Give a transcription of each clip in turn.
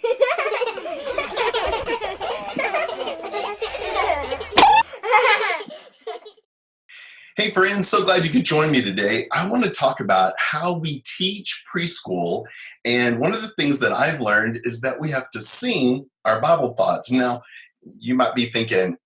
Hey friends, so glad you could join me today. I want to talk about how we teach preschool. And one of the things that I've learned is that we have to sing our Bible thoughts. Now, you might be thinking,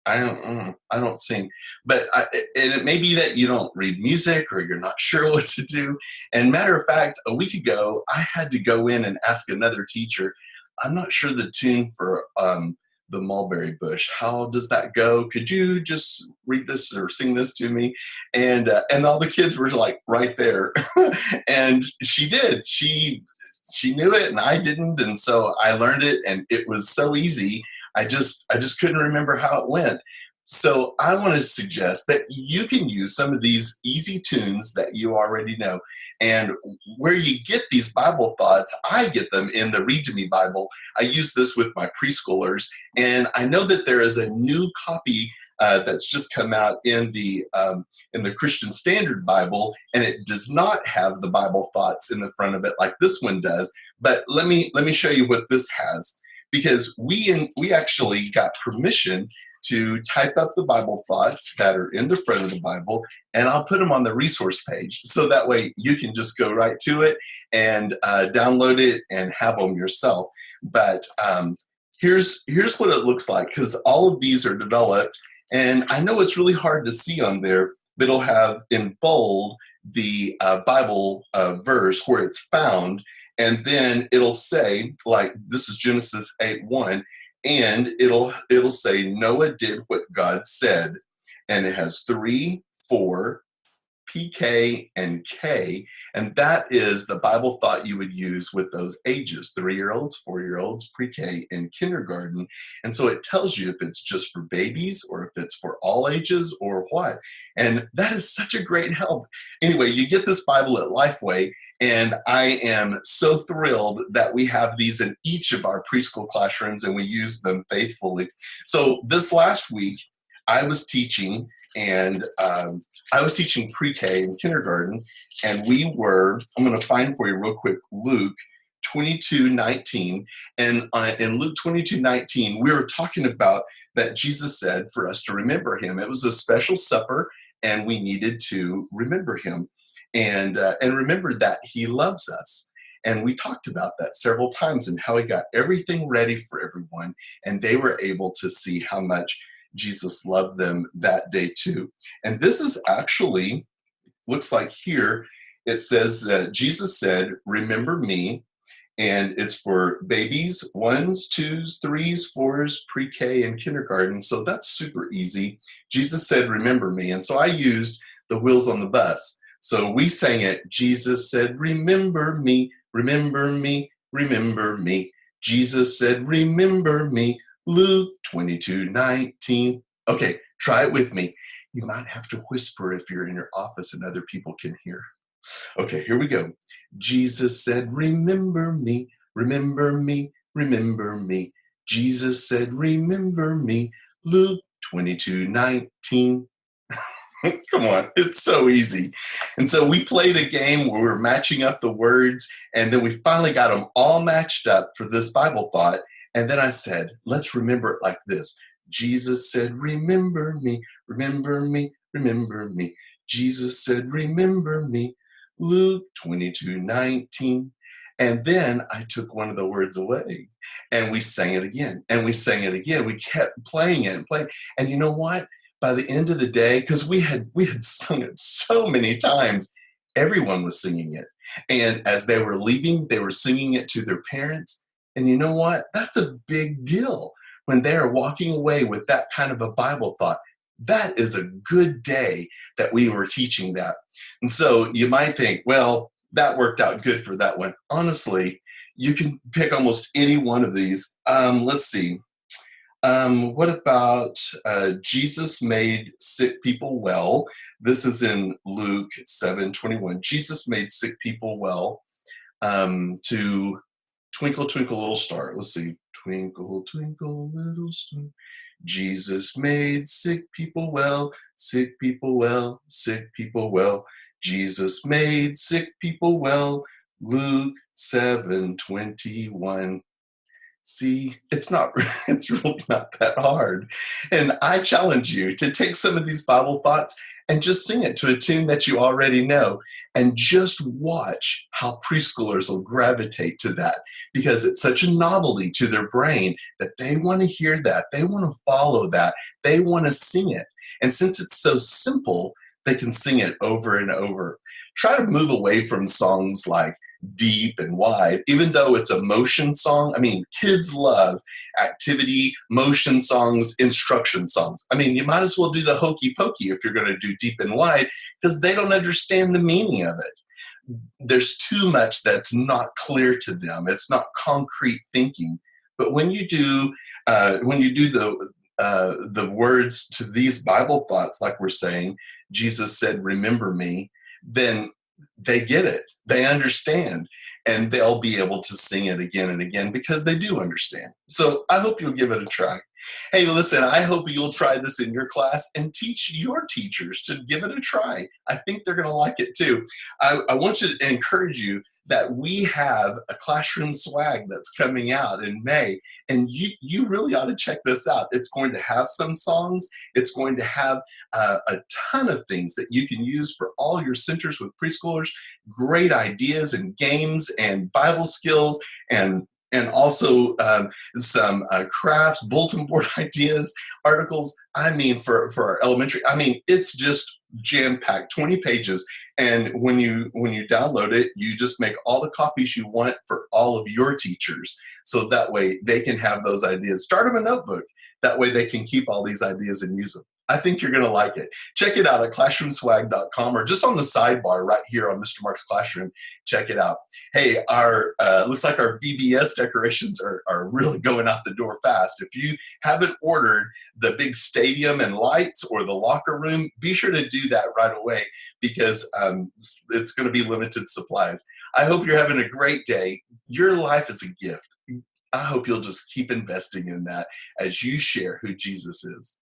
I don't sing. And it may be that you don't read music or you're not sure what to do. And matter of fact, a week ago, I had to go in and ask another teacher. I'm not sure the tune for the mulberry bush. How does that go? Could you just read this or sing this to me? And all the kids were like right there, and she did. She knew it, and I didn't, and so I learned it, and it was so easy. I just couldn't remember how it went. So I want to suggest that you can use some of these easy tunes that you already know. And where you get these Bible thoughts, I get them in the Read to Me Bible. I use this with my preschoolers, and I know that there is a new copy that's just come out in the Christian Standard Bible, and it does not have the Bible thoughts in the front of it like this one does. But let me show you what this has, because we actually got permission to type up the Bible thoughts that are in the front of the Bible, and I'll put them on the resource page. So that way you can just go right to it and download it and have them yourself. But here's what it looks like, because all of these are developed. And I know it's really hard to see on there, but it'll have in bold the Bible verse where it's found. And then it'll say, like, this is Genesis 8:1, and it'll say Noah did what God said, and it has 3, 4, PK, and K, and that is the Bible thought you would use with those ages: 3-year-olds, 4-year-olds, pre-K, and kindergarten. And so it tells you if it's just for babies or if it's for all ages or what. And that is such a great help. Anyway, you get this Bible at Lifeway, and I am so thrilled that we have these in each of our preschool classrooms and we use them faithfully. So this last week, I was teaching, and I was teaching pre-K and kindergarten, and I'm going to find for you real quick, Luke 22:19. And in Luke 22:19, we were talking about that Jesus said for us to remember him. It was a special supper, and we needed to remember him and remember that he loves us. And we talked about that several times and how he got everything ready for everyone, and they were able to see how much Jesus loved them that day too. And this is actually, looks like here, it says that Jesus said, remember me, and it's for babies, 1s, 2s, 3s, 4s, pre-K, and kindergarten. So that's super easy. Jesus said, remember me. And so I used the Wheels on the Bus. So we sang it, Jesus said, remember me, remember me, remember me. Jesus said, remember me, Luke 22:19. Okay, try it with me. You might have to whisper if you're in your office and other people can hear. Okay, here we go. Jesus said, remember me, remember me, remember me. Jesus said, remember me, Luke 22:19. Come on, it's so easy. And so we played a game where we were matching up the words, and then we finally got them all matched up for this Bible thought. And then I said, let's remember it like this. Jesus said, remember me, remember me, remember me. Jesus said, remember me, Luke 22:19. And then I took one of the words away, and we sang it again, and we sang it again. We kept playing it and playing. And you know what? By the end of the day, because we had sung it so many times, everyone was singing it. And as they were leaving, they were singing it to their parents. And you know what? That's a big deal when they are walking away with that kind of a Bible thought. That is a good day that we were teaching that. And so you might think, well, that worked out good for that one. Honestly, you can pick almost any one of these. Let's see. What about Jesus made sick people well? This is in Luke 7:21. Jesus made sick people well to twinkle, twinkle, little star. Let's see. Twinkle, twinkle, little star. Jesus made sick people well, sick people well, sick people well. Jesus made sick people well. Luke 7:21. See, it's not, it's really not that hard. And I challenge you to take some of these Bible thoughts and just sing it to a tune that you already know. And just watch how preschoolers will gravitate to that because it's such a novelty to their brain that they want to hear that. They want to follow that. They want to sing it. And since it's so simple, they can sing it over and over. Try to move away from songs like Deep and Wide, even though it's a motion song. I mean, kids love activity, motion songs, instruction songs. I mean, you might as well do the hokey pokey if you're going to do Deep and Wide because they don't understand the meaning of it. There's too much that's not clear to them. It's not concrete thinking. But when you do the words to these Bible thoughts, like we're saying, Jesus said, "Remember me," then they get it. They understand. And they'll be able to sing it again and again because they do understand. So I hope you'll give it a try. Hey, listen, I hope you'll try this in your class and teach your teachers to give it a try. I think they're going to like it too. I want you to encourage you that we have a classroom swag that's coming out in May, and you really ought to check this out. It's going to have some songs. It's going to have a ton of things that you can use for all your centers with preschoolers, great ideas and games and Bible skills and also some crafts, bulletin board ideas, articles. I mean, for our elementary, I mean, it's just jam-packed, 20 pages. And when you download it, you just make all the copies you want for all of your teachers. So that way they can have those ideas. Start them a notebook. That way they can keep all these ideas and use them. I think you're going to like it. Check it out at classroomswag.com or just on the sidebar right here on Mr. Mark's Classroom. Check it out. Hey, our looks like our VBS decorations are really going out the door fast. If you haven't ordered the big stadium and lights or the locker room, be sure to do that right away because it's going to be limited supplies. I hope you're having a great day. Your life is a gift. I hope you'll just keep investing in that as you share who Jesus is.